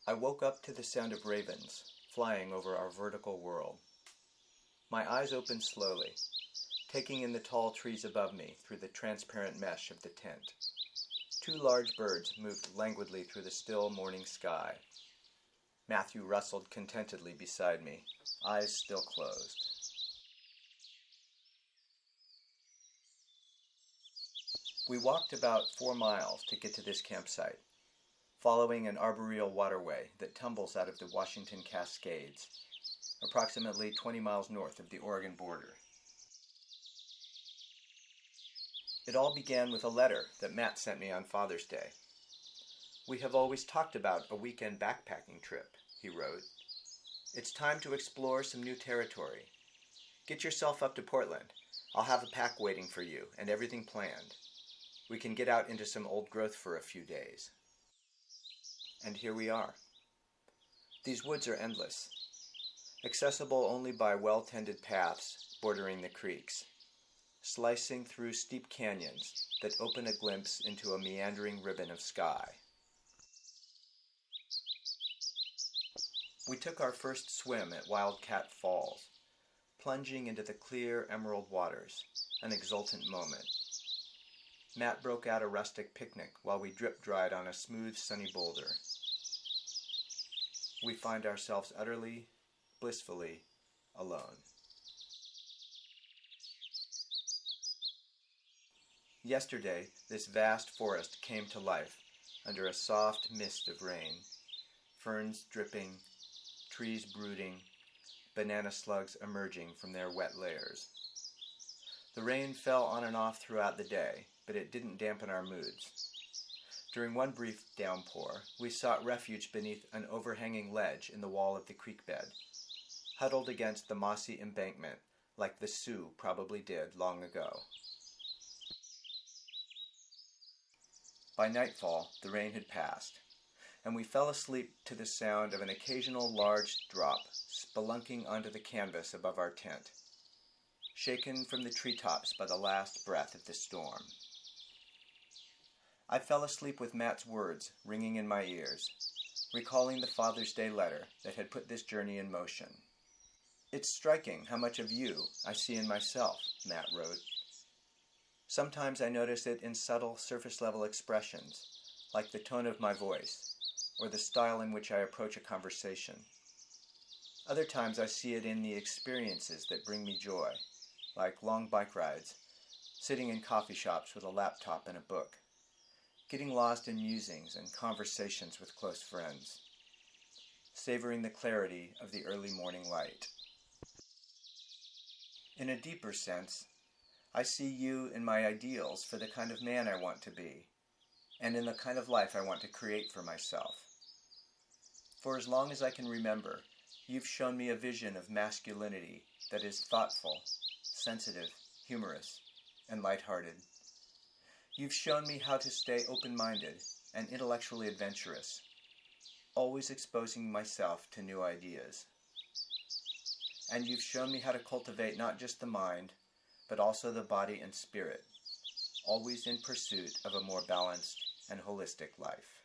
I woke up to the sound of ravens flying over our vertical world. My eyes opened slowly, taking in the tall trees above me through the transparent mesh of the tent. Two large birds moved languidly through the still morning sky. Matthew rustled contentedly beside me, eyes still closed. We walked about 4 miles to get to this campsite, following an arboreal waterway that tumbles out of the Washington Cascades, approximately 20 miles north of the Oregon border. It all began with a letter that Matt sent me on Father's Day. "We have always talked about a weekend backpacking trip," he wrote. "It's time to explore some new territory. Get yourself up to Portland. I'll have a pack waiting for you and everything planned. We can get out into some old growth for a few days." And here we are. These woods are endless, accessible only by well-tended paths bordering the creeks, slicing through steep canyons that open a glimpse into a meandering ribbon of sky. We took our first swim at Wildcat Falls, plunging into the clear emerald waters, an exultant moment. Matt broke out a rustic picnic while we drip-dried on a smooth, sunny boulder. We find ourselves utterly, blissfully alone. Yesterday, this vast forest came to life under a soft mist of rain, ferns dripping, trees brooding, banana slugs emerging from their wet layers. The rain fell on and off throughout the day, but it didn't dampen our moods. During one brief downpour, we sought refuge beneath an overhanging ledge in the wall of the creek bed, huddled against the mossy embankment like the Sioux probably did long ago. By nightfall, the rain had passed, and we fell asleep to the sound of an occasional large drop spelunking onto the canvas above our tent, shaken from the treetops by the last breath of the storm. I fell asleep with Matt's words ringing in my ears, recalling the Father's Day letter that had put this journey in motion. "It's striking how much of you I see in myself," Matt wrote. "Sometimes I notice it in subtle, surface-level expressions, like the tone of my voice, or the style in which I approach a conversation. Other times I see it in the experiences that bring me joy, like long bike rides, sitting in coffee shops with a laptop and a book, getting lost in musings and conversations with close friends, savoring the clarity of the early morning light. In a deeper sense, I see you in my ideals for the kind of man I want to be, and in the kind of life I want to create for myself. For as long as I can remember, you've shown me a vision of masculinity that is thoughtful, sensitive, humorous, and lighthearted. You've shown me how to stay open-minded and intellectually adventurous, always exposing myself to new ideas. And you've shown me how to cultivate not just the mind, but also the body and spirit, always in pursuit of a more balanced and holistic life."